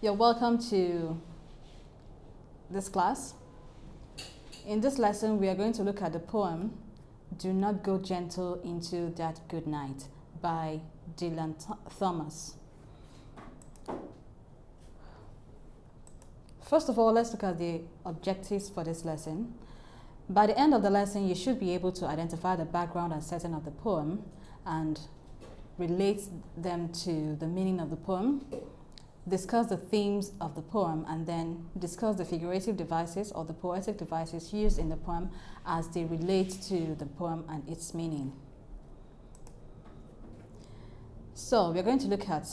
You're welcome to this class. In this lesson, we are going to look at the poem Do Not Go Gentle Into That Good Night by Dylan Thomas. First of all, let's look at the objectives for this lesson. By the end of the lesson, you should be able to identify the background and setting of the poem and relate them to the meaning of the poem, discuss the themes of the poem, and then discuss the figurative devices or the poetic devices used in the poem as they relate to the poem and its meaning. So we're going to look at,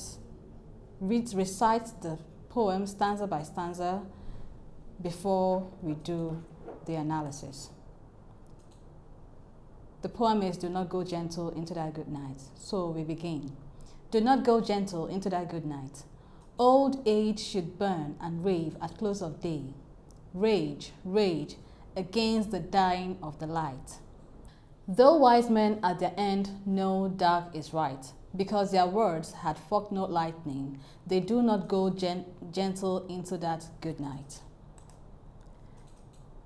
recite the poem stanza by stanza before we do the analysis. The poem is Do Not Go Gentle Into That Good Night. So we begin. Do not go gentle into that good night. Old age should burn and rave at close of day. Rage, rage against the dying of the light. Though wise men at their end know dark is right, because their words had forked no lightning, they do not go gentle into that good night.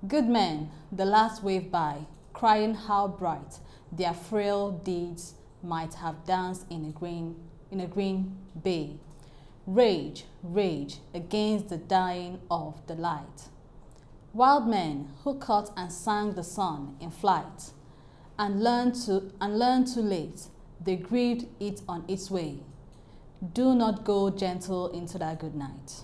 Good men, the last wave by, crying how bright their frail deeds might have danced in a green bay. Rage, rage against the dying of the light. Wild men who caught and sang the sun in flight, and learned too late, they grieved it on its way. Do not go gentle into that good night.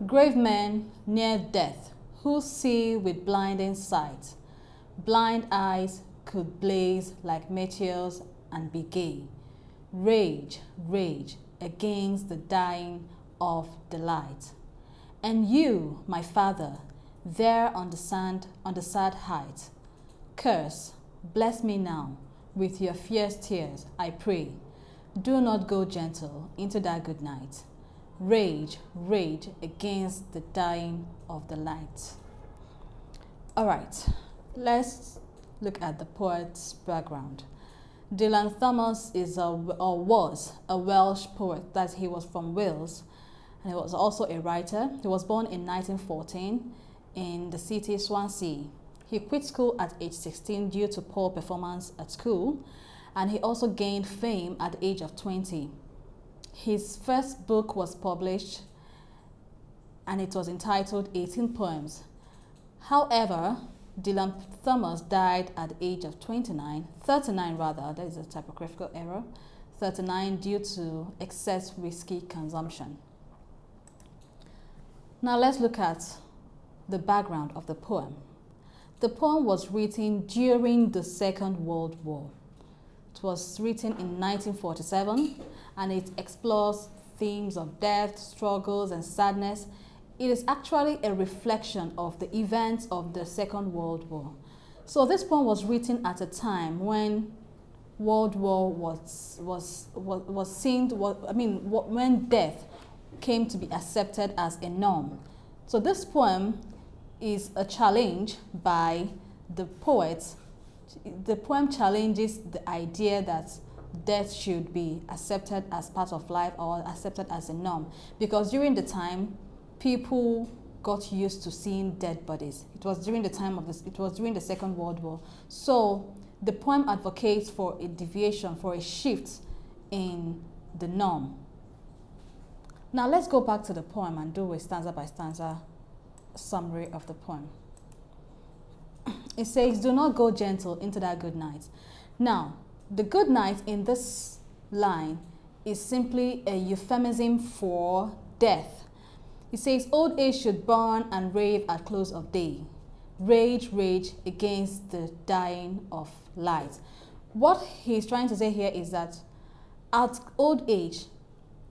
Grave men near death, who see with blinding sight, blind eyes could blaze like meteors and be gay. Rage, rage against the dying of the light. And you, my father, there on the sad height, curse, bless me now with your fierce tears, I pray. Do not go gentle into that good night. Rage, rage against the dying of the light. All right, let's look at the poet's background. Dylan Thomas was a Welsh poet, that he was from Wales, and he was also a writer. He was born in 1914 in the city Swansea. He quit school at age 16 due to poor performance at school, and he also gained fame at the age of 20. His first book was published and it was entitled 18 Poems. However, Dylan Thomas died at the age of 39 rather, that is a typographical error, 39 due to excess whiskey consumption. Now let's look at the background of the poem. The poem was written during the Second World War. It was written in 1947 and it explores themes of death, struggles, and sadness. It is actually a reflection of the events of the Second World War. So this poem was written at a time when World War was seen, when death came to be accepted as a norm. So this poem is a challenge by the poet. The poem challenges the idea that death should be accepted as part of life or accepted as a norm, because during the time people got used to seeing dead bodies. It was during the time of this, it was during the Second World War. So the poem advocates for a deviation, for a shift in the norm. Now let's go back to the poem and do a stanza by stanza summary of the poem. It says, do not go gentle into that good night. Now, the good night in this line is simply a euphemism for death. It says, old age should burn and rave at close of day. Rage, rage against the dying of light. What he's trying to say here is that at old age,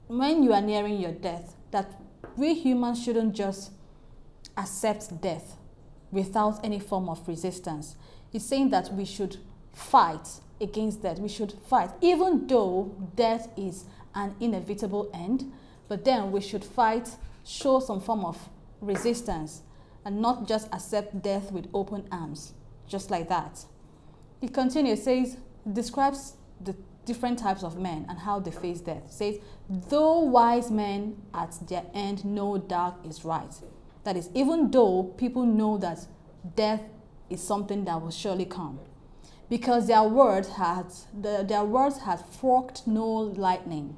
when you are nearing your death, that we humans shouldn't just accept death without any form of resistance. He's saying that we should fight against death. We should fight, even though death is an inevitable end, but then we should fight, show some form of resistance, and not just accept death with open arms, just like that. It continues, says, describes the different types of men and how they face death. It says, though wise men at their end know dark is right. That is, even though people know that death is something that will surely come, because their words had forked no lightning.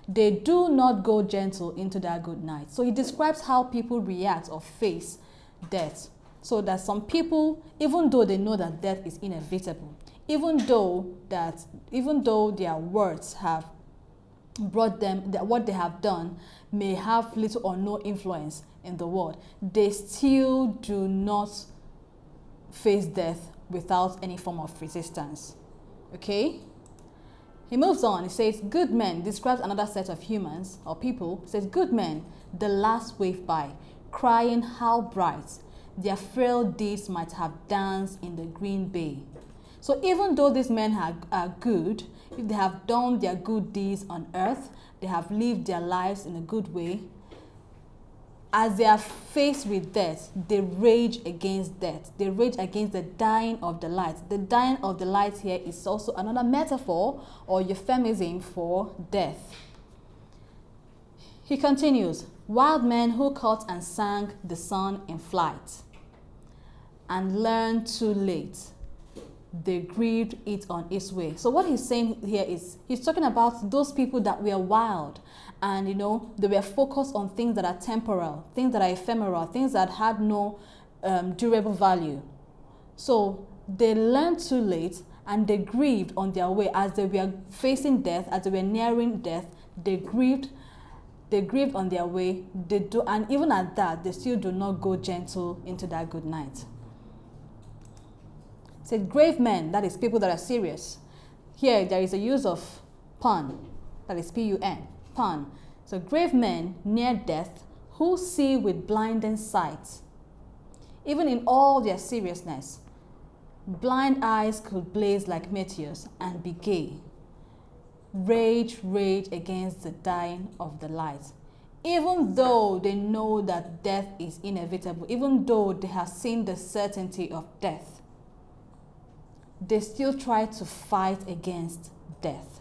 They do not go gentle into their good night. So he describes how people react or face death. So that some people, even though they know that death is inevitable, even though their words have brought them, that what they have done may have little or no influence in the world, they still do not face death without any form of resistance. Okay? He moves on. He says, good men, describes another set of humans or people. He says, good men, the last wave by, crying how bright their frail deeds might have danced in the green bay. So even though these men are good, if they have done their good deeds on earth, they have lived their lives in a good way, as they are faced with death, they rage against death. They rage against the dying of the light. The dying of the light here is also another metaphor or euphemism for death. He continues, wild men who caught and sank the sun in flight and learned too late, they grieved it on its way. So what he's saying here is, he's talking about those people that were wild and, they were focused on things that are temporal, things that are ephemeral, things that had no durable value. So they learned too late and they grieved on their way as they were facing death, as they were nearing death. They grieved on their way. And even at that, they still do not go gentle into that good night. Say grave men, that is people that are serious. Here there is a use of pun, that is P-U-N, pun. So grave men near death who see with blinding sight. Even in all their seriousness, blind eyes could blaze like meteors and be gay. Rage against the dying of the light. Even though they know that death is inevitable, even though they have seen the certainty of death, they still try to fight against death.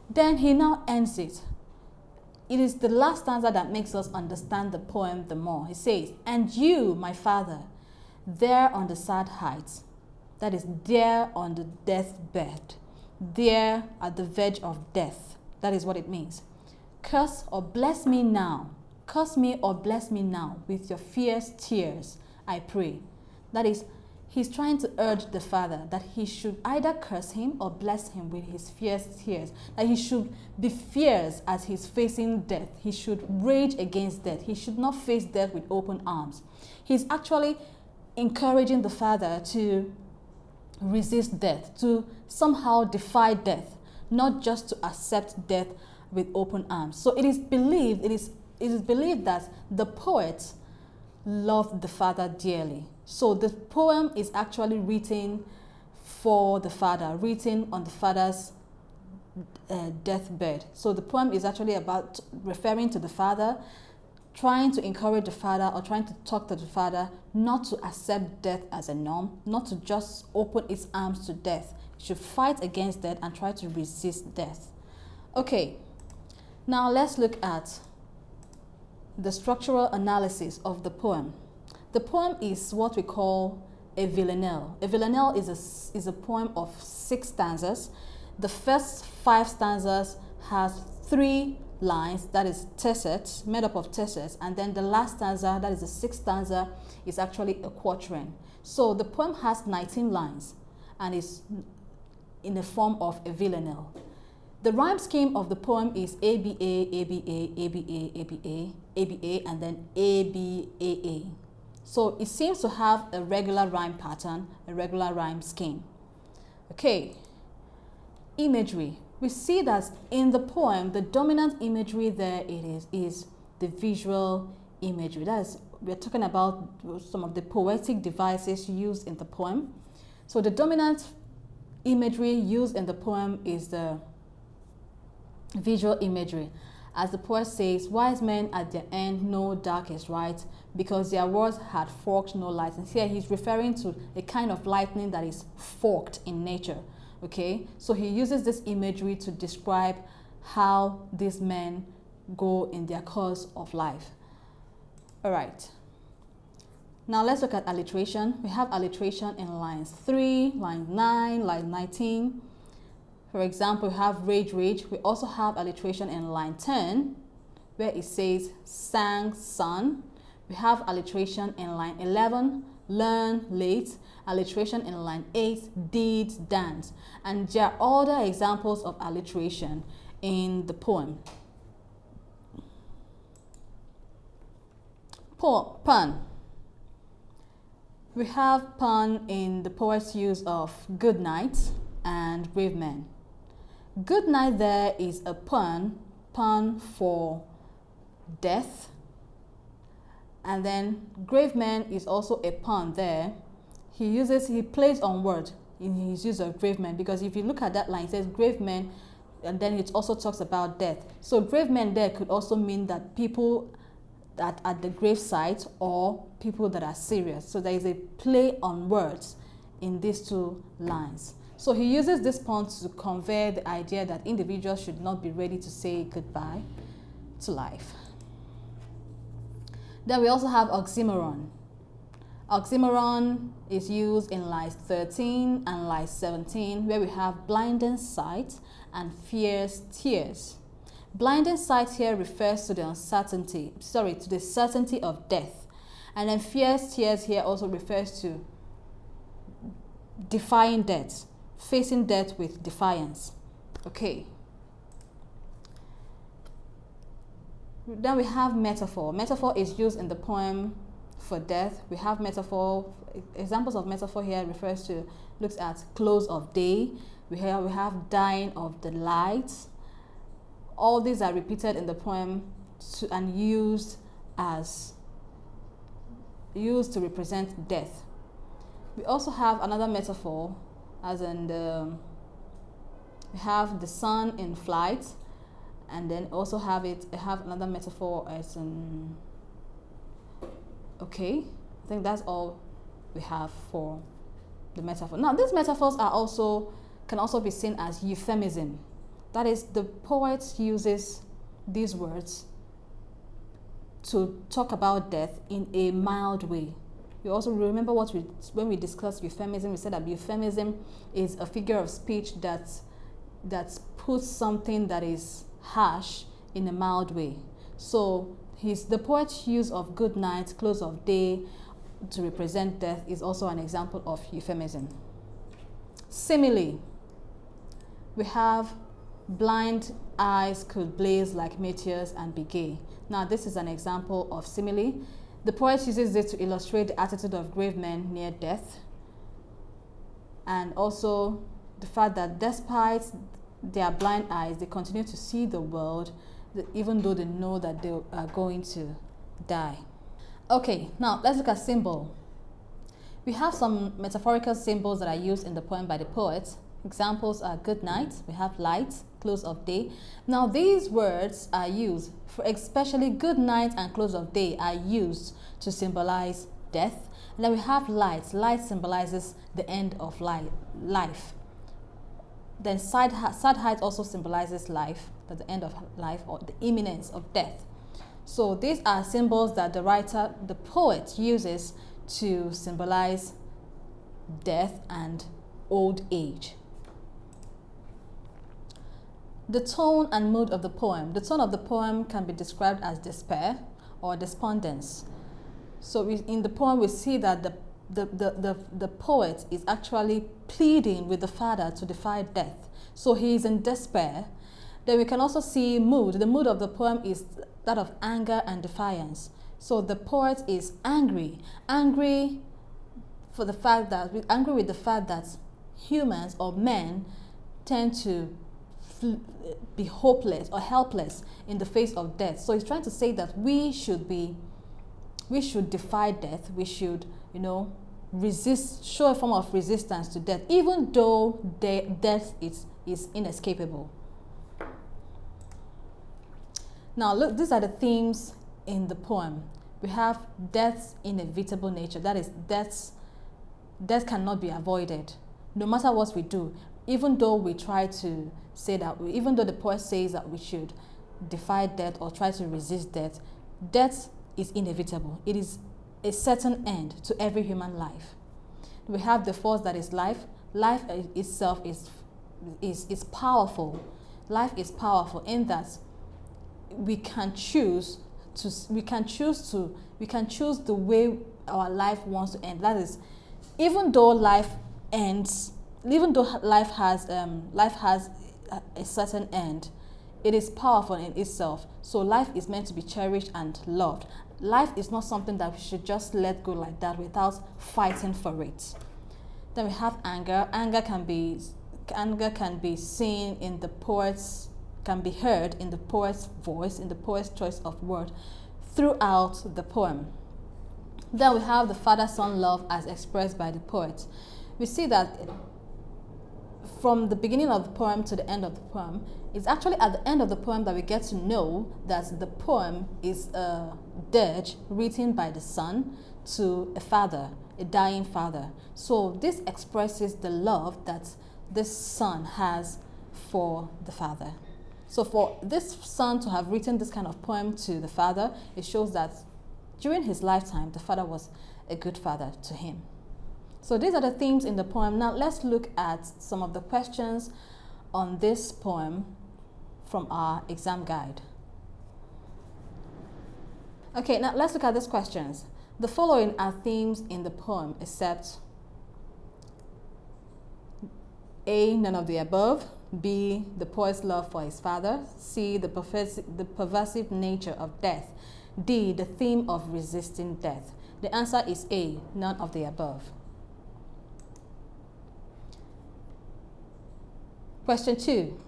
Then he now ends it. It is the last stanza that makes us understand the poem the more. He says, and you, my father, there on the sad heights, that is there on the deathbed, there at the verge of death, that is what it means. Curse or bless me now, curse me or bless me now with your fierce tears, I pray. That is, he's trying to urge the father that he should either curse him or bless him with his fierce tears. That he should be fierce as he's facing death. He should rage against death. He should not face death with open arms. He's actually encouraging the father to resist death, to somehow defy death, not just to accept death with open arms. So it is believed that the poet loved the father dearly. So the poem is actually written for the father, written on the father's deathbed. So the poem is actually about referring to the father, trying to encourage the father or trying to talk to the father not to accept death as a norm, not to just open its arms to death. He should fight against death and try to resist death. Okay, now let's look at the structural analysis of the poem. The poem is what we call a villanelle. A villanelle is a poem of 6 stanzas. The first 5 stanzas has 3 lines, that is tercets, made up of tercets, and then the last stanza, that is the 6th stanza, is actually a quatrain. So the poem has 19 lines and is in the form of a villanelle. The rhyme scheme of the poem is ABA, ABA, ABA, ABA, ABA, and then ABAA. So it seems to have a regular rhyme pattern, a regular rhyme scheme. Okay, imagery. We see that in the poem, the dominant imagery there is the visual imagery. That is, we're talking about some of the poetic devices used in the poem. So the dominant imagery used in the poem is the visual imagery. As the poet says, wise men at their end know dark is right because their words had forked no light. And here he's referring to a kind of lightning that is forked in nature. Okay, so he uses this imagery to describe how these men go in their course of life. All right. Now let's look at alliteration. We have alliteration in lines 3, line 9, line 19. For example, we have rage, rage. We also have alliteration in line 10, where it says sang, sun. We have alliteration in line 11, learn, late. Alliteration in line 8, did, dance. And there are other examples of alliteration in the poem. Pun. We have pun in the poet's use of good night and brave men. Good night there is a pun for death. And then grave men is also a pun there. He plays on word in his use of grave men, because if you look at that line, it says grave men, and then it also talks about death. So grave men there could also mean that people that at the gravesite or people that are serious. So there is a play on words in these two lines. So he uses this pun to convey the idea that individuals should not be ready to say goodbye to life. Then we also have oxymoron. Oxymoron is used in lines 13 and line 17, where we have blinding sight and fierce tears. Blinding sight here refers to the certainty of death. And then fierce tears here also refers to defying death, facing death with defiance. Okay. Then we have metaphor. Metaphor is used in the poem for death. We have metaphor. Examples of metaphor here looks at close of day. We have dying of the light. All these are repeated in the poem and used to represent death. We also have another metaphor, as in we have the sun in flight, and then also have another metaphor as in. Okay, I think that's all we have for the metaphor. Now, these metaphors can also be seen as euphemism. That is, the poet uses these words to talk about death in a mild way. You also remember when we discussed euphemism, we said that euphemism is a figure of speech that puts something that is harsh in a mild way. So the poet's use of good night, close of day to represent death is also an example of euphemism. Simile. We have blind eyes could blaze like meteors and be gay. Now, this is an example of simile. The poet uses this to illustrate the attitude of grave men near death, and also the fact that despite their blind eyes, they continue to see the world, even though they know that they are going to die. Okay, now let's look at symbol. We have some metaphorical symbols that are used in the poem by the poet. Examples are good night, we have light, close of day. Now these words are used, especially good night and close of day are used to symbolize death. And then we have light. Light symbolizes the end of life. Then sad height also symbolizes life, at the end of life or the imminence of death. So these are symbols that the poet uses to symbolize death and old age. The tone and mood of the poem. The tone of the poem can be described as despair or despondence. So in the poem we see that the poet is actually pleading with the father to defy death. So he is in despair. Then we can also see mood. The mood of the poem is that of anger and defiance. So the poet is angry with the fact that humans or men tend to be hopeless or helpless in the face of death. So he's trying to say that we should defy death. We should, resist, show a form of resistance to death, even though death is inescapable. Now look, these are the themes in the poem. We have death's inevitable nature. That is, death cannot be avoided, no matter what we do. even though we try to say that, even though the poet says that we should defy death or try to resist death, death is inevitable. It is a certain end to every human life. We have the force that is life. Life itself is powerful. Life is powerful in that we can choose the way our life wants to end. That is, even though life ends, even though life has a certain end, it is powerful in itself. So life is meant to be cherished and loved. Life is not something that we should just let go like that without fighting for it. Then we have anger. Anger can be seen in the poet's, can be heard in the poet's voice, in the poet's choice of word throughout the poem. Then we have the father-son love as expressed by the poet. We see that from the beginning of the poem to the end of the poem, it's actually at the end of the poem that we get to know that the poem is a dirge written by the son to a father, a dying father. So this expresses the love that this son has for the father. So for this son to have written this kind of poem to the father, it shows that during his lifetime, the father was a good father to him. So these are the themes in the poem. Now let's look at some of the questions on this poem from our exam guide. Okay, now let's look at these questions. The following are themes in the poem except A, none of the above, B, the poet's love for his father, C, the pervasive nature of death, D, the theme of resisting death. The answer is A, none of the above. Question 2.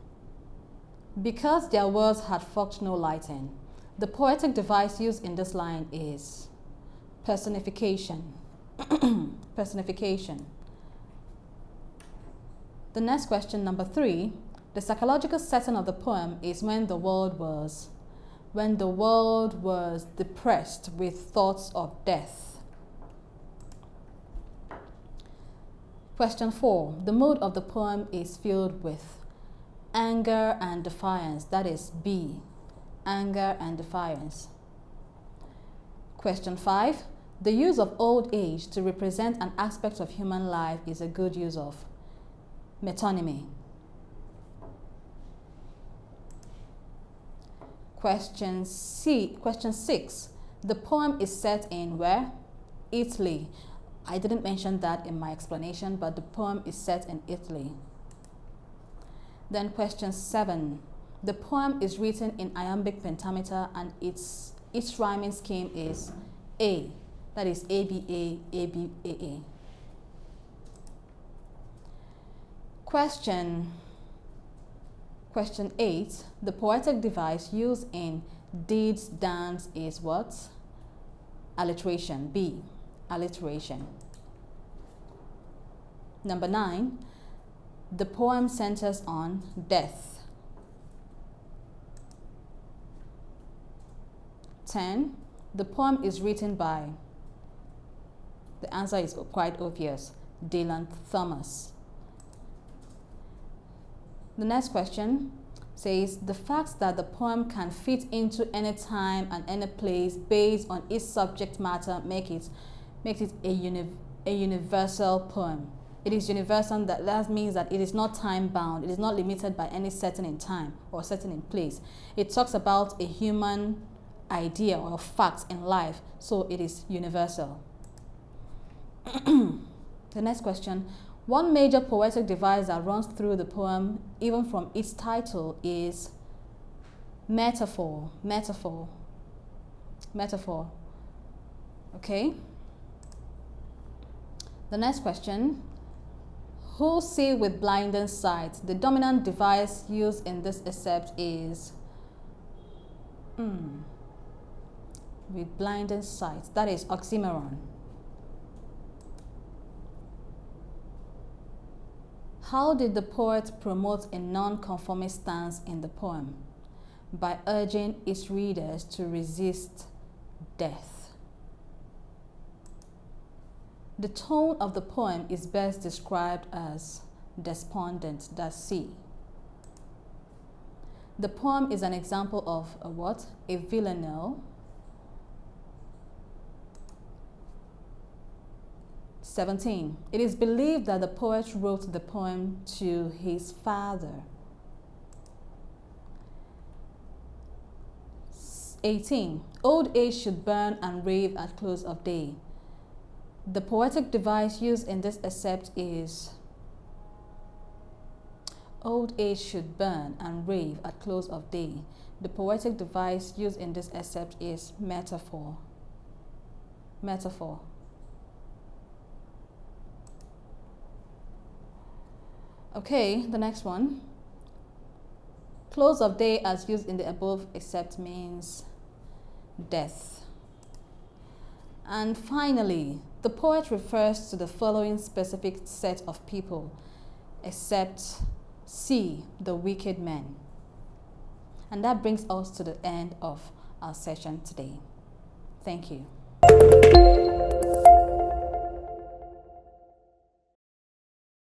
Because their words had found no lighting, the poetic device used in this line is personification. Personification. The next question, number 3. The psychological setting of the poem is when the world was depressed with thoughts of death. Question 4. The mood of the poem is filled with anger and defiance. That is B, anger and defiance. Question 5. The use of old age to represent an aspect of human life is a good use of metonymy. Question 6. The poem is set in where? Italy. I didn't mention that in my explanation, but the poem is set in Italy. Then question 7. The poem is written in iambic pentameter and its rhyming scheme is A. That is ABA, ABAA. Question 8. The poetic device used in deeds dance is what? Alliteration. B. Alliteration. Number 9. The poem centers on death. 10. The poem is written by, the answer is quite obvious, Dylan Thomas. The next question says, the fact that the poem can fit into any time and any place based on its subject matter makes it a universal poem. It is universal. That means that it is not time bound. It is not limited by any setting in time or setting in place. It talks about a human idea or fact in life, so it is universal. The next question. One major poetic device that runs through the poem, even from its title, is metaphor. Metaphor. Metaphor. Okay? The next question. Who see with blinding sight? The dominant device used in this excerpt is with blinding sight. That is oxymoron. How did the poet promote a non-conformist stance in the poem? By urging its readers to resist death. The tone of the poem is best described as despondent, that's C. The poem is an example of a what? A villanelle. 17. It is believed that the poet wrote the poem to his father. 18. Old age should burn and rave at close of day. The poetic device used in this excerpt is old age should burn and rave at close of day. The poetic device used in this excerpt is metaphor. Metaphor. Okay, the next one. Close of day as used in the above excerpt means death. And finally, the poet refers to the following specific set of people, except C, the wicked men. And that brings us to the end of our session today. Thank you.